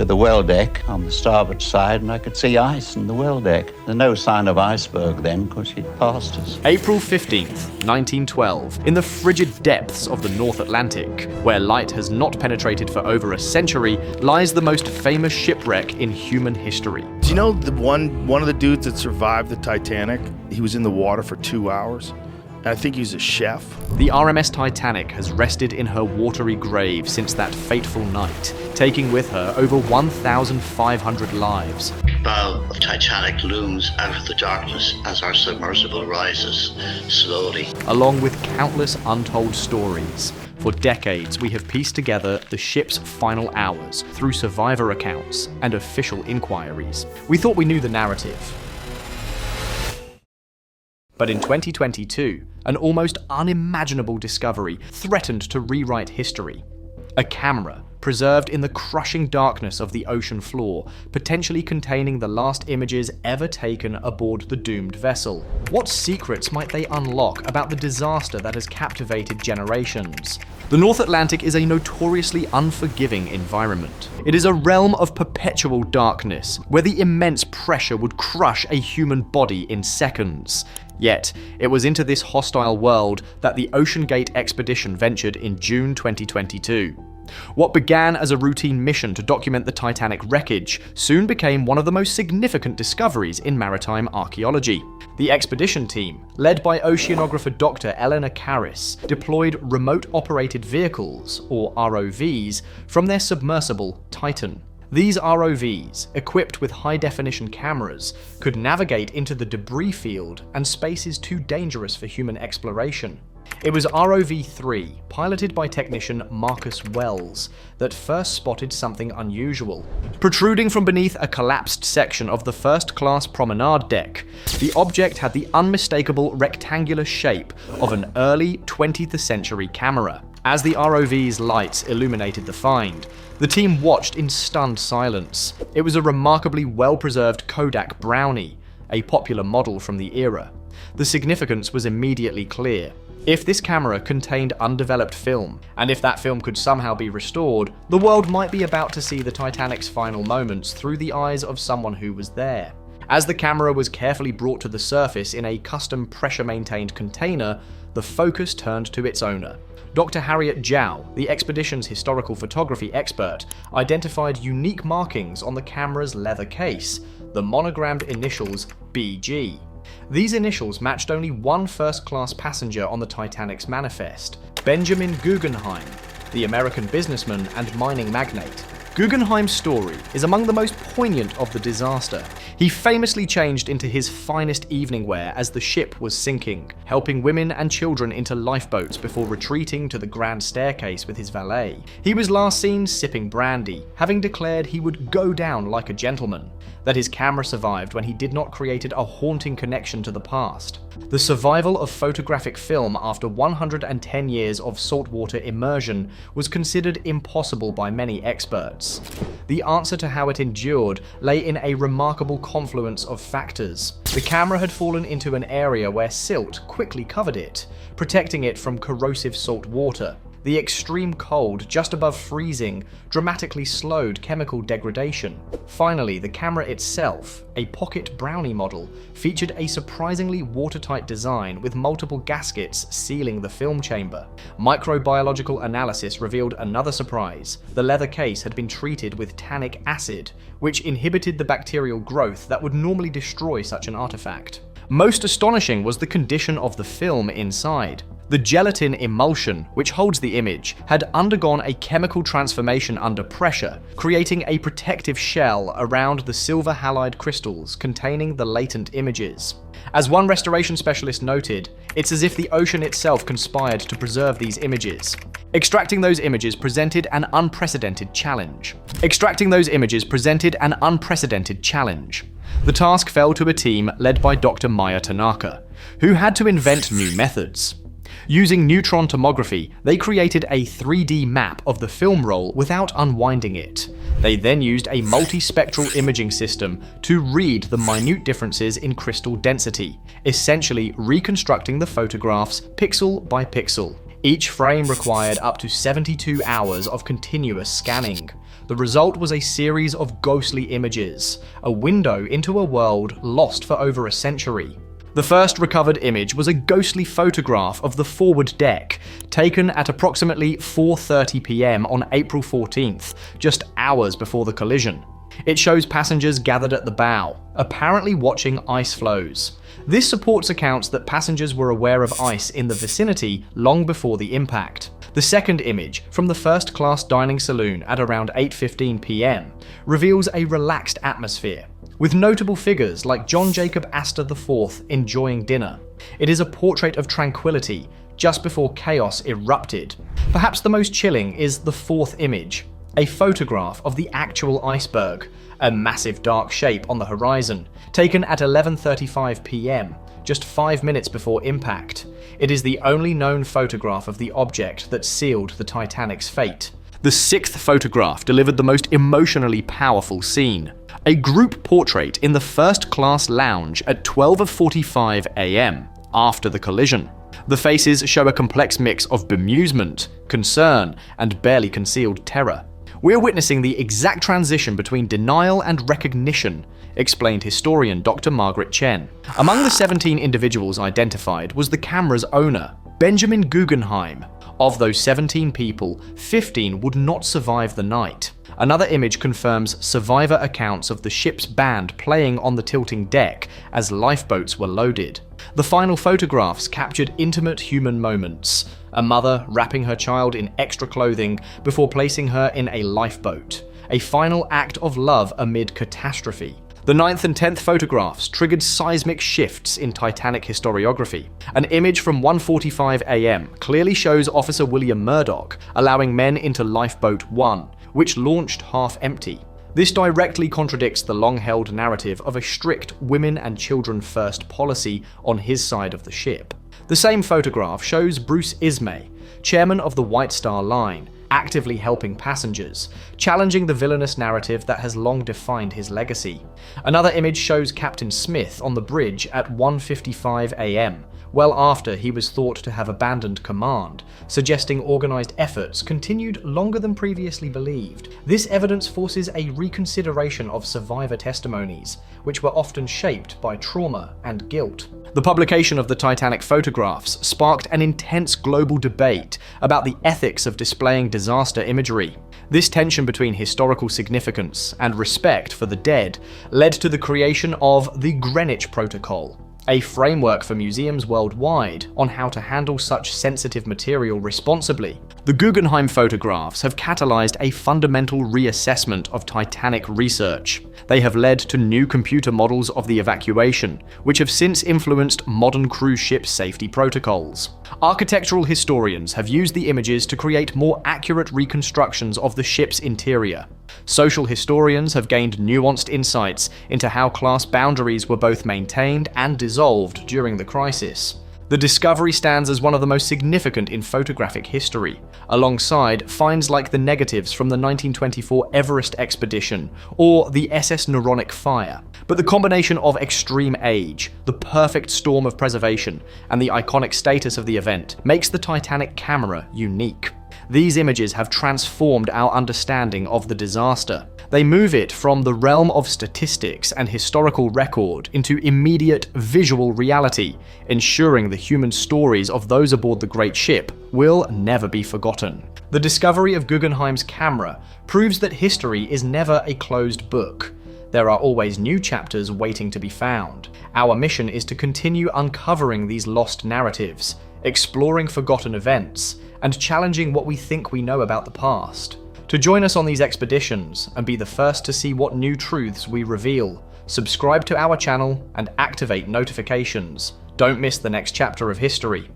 to the well deck on the starboard side, and I could see ice in the well deck. There's no sign of iceberg then, because he'd passed us. April 15th, 1912, in the frigid depths of the North Atlantic, where light has not penetrated for over a century, lies the most famous shipwreck in human history. Do you know one of the dudes that survived the Titanic? He was in the water for 2 hours. And I think he was a chef. The RMS Titanic has rested in her watery grave since that fateful night, taking with her over 1,500 lives. The bow of Titanic looms out of the darkness as our submersible rises slowly. Along with countless untold stories. For decades, we have pieced together the ship's final hours through survivor accounts and official inquiries. We thought we knew the narrative. But in 2022, an almost unimaginable discovery threatened to rewrite history. A camera, preserved in the crushing darkness of the ocean floor, potentially containing the last images ever taken aboard the doomed vessel. What secrets might they unlock about the disaster that has captivated generations? The North Atlantic is a notoriously unforgiving environment. It is a realm of perpetual darkness, where the immense pressure would crush a human body in seconds. Yet, it was into this hostile world that the OceanGate expedition ventured in June 2022. What began as a routine mission to document the Titanic wreckage soon became one of the most significant discoveries in maritime archaeology. The expedition team, led by oceanographer Dr. Eleanor Karras, deployed remote-operated vehicles, or ROVs, from their submersible Titan. These ROVs, equipped with high-definition cameras, could navigate into the debris field and spaces too dangerous for human exploration. It was ROV-3, piloted by technician Marcus Wells, that first spotted something unusual. Protruding from beneath a collapsed section of the first-class promenade deck, the object had the unmistakable rectangular shape of an early 20th century camera. As the ROV's lights illuminated the find, the team watched in stunned silence. It was a remarkably well-preserved Kodak Brownie, a popular model from the era. The significance was immediately clear. If this camera contained undeveloped film, and if that film could somehow be restored, the world might be about to see the Titanic's final moments through the eyes of someone who was there. As the camera was carefully brought to the surface in a custom pressure-maintained container, the focus turned to its owner. Dr. Harriet Zhao, the expedition's historical photography expert, identified unique markings on the camera's leather case, the monogrammed initials BG. These initials matched only one first-class passenger on the Titanic's manifest, Benjamin Guggenheim, the American businessman and mining magnate. Guggenheim's story is among the most poignant of the disaster. He famously changed into his finest evening wear as the ship was sinking, helping women and children into lifeboats before retreating to the grand staircase with his valet. He was last seen sipping brandy, having declared he would go down like a gentleman. That his camera survived when he did not create a haunting connection to the past. The survival of photographic film after 110 years of saltwater immersion was considered impossible by many experts. The answer to how it endured lay in a remarkable confluence of factors. The camera had fallen into an area where silt quickly covered it, protecting it from corrosive salt water. The extreme cold just above freezing dramatically slowed chemical degradation. Finally, the camera itself, a pocket Brownie model, featured a surprisingly watertight design with multiple gaskets sealing the film chamber. Microbiological analysis revealed another surprise. The leather case had been treated with tannic acid, which inhibited the bacterial growth that would normally destroy such an artifact. Most astonishing was the condition of the film inside. The gelatin emulsion, which holds the image, had undergone a chemical transformation under pressure, creating a protective shell around the silver halide crystals containing the latent images. As one restoration specialist noted, it's as if the ocean itself conspired to preserve these images. Extracting those images presented an unprecedented challenge. The task fell to a team led by Dr. Maya Tanaka, who had to invent new methods. Using neutron tomography, they created a 3D map of the film roll without unwinding it. They then used a multispectral imaging system to read the minute differences in crystal density, essentially reconstructing the photographs pixel by pixel. Each frame required up to 72 hours of continuous scanning. The result was a series of ghostly images, a window into a world lost for over a century. The first recovered image was a ghostly photograph of the forward deck, taken at approximately 4:30 p.m. on April 14th, just hours before the collision. It shows passengers gathered at the bow, apparently watching ice flows. This supports accounts that passengers were aware of ice in the vicinity long before the impact. The second image, from the first-class dining saloon at around 8:15 p.m., reveals a relaxed atmosphere, with notable figures like John Jacob Astor IV enjoying dinner. It is a portrait of tranquility just before chaos erupted. Perhaps the most chilling is the fourth image, a photograph of the actual iceberg, a massive dark shape on the horizon, taken at 11:35 p.m., just 5 minutes before impact. It is the only known photograph of the object that sealed the Titanic's fate. The sixth photograph delivered the most emotionally powerful scene, a group portrait in the first-class lounge at 12:45 a.m. after the collision. The faces show a complex mix of bemusement, concern, and barely concealed terror. We're witnessing the exact transition between denial and recognition, explained historian Dr. Margaret Chen. Among the 17 individuals identified was the camera's owner, Benjamin Guggenheim. Of those 17 people, 15 would not survive the night. Another image confirms survivor accounts of the ship's band playing on the tilting deck as lifeboats were loaded. The final photographs captured intimate human moments, a mother wrapping her child in extra clothing before placing her in a lifeboat, a final act of love amid catastrophe. The 9th and 10th photographs triggered seismic shifts in Titanic historiography. An image from 1:45 a.m. clearly shows Officer William Murdoch allowing men into Lifeboat 1, which launched half empty. This directly contradicts the long-held narrative of a strict women and children first policy on his side of the ship. The same photograph shows Bruce Ismay, chairman of the White Star Line, actively helping passengers, challenging the villainous narrative that has long defined his legacy. Another image shows Captain Smith on the bridge at 1:55 a.m., well after he was thought to have abandoned command, suggesting organized efforts continued longer than previously believed. This evidence forces a reconsideration of survivor testimonies, which were often shaped by trauma and guilt. The publication of the Titanic photographs sparked an intense global debate about the ethics of displaying disaster imagery. This tension between historical significance and respect for the dead led to the creation of the Greenwich Protocol, a framework for museums worldwide on how to handle such sensitive material responsibly. The Guggenheim photographs have catalyzed a fundamental reassessment of Titanic research. They have led to new computer models of the evacuation, which have since influenced modern cruise ship safety protocols. Architectural historians have used the images to create more accurate reconstructions of the ship's interior. Social historians have gained nuanced insights into how class boundaries were both maintained and dissolved during the crisis. The discovery stands as one of the most significant in photographic history, alongside finds like the negatives from the 1924 Everest expedition or the SS Noronha fire. But the combination of extreme age, the perfect storm of preservation, and the iconic status of the event makes the Titanic camera unique. These images have transformed our understanding of the disaster. They move it from the realm of statistics and historical record into immediate visual reality, ensuring the human stories of those aboard the great ship will never be forgotten. The discovery of Guggenheim's camera proves that history is never a closed book. There are always new chapters waiting to be found. Our mission is to continue uncovering these lost narratives, exploring forgotten events, and challenging what we think we know about the past. To join us on these expeditions and be the first to see what new truths we reveal, subscribe to our channel and activate notifications. Don't miss the next chapter of history.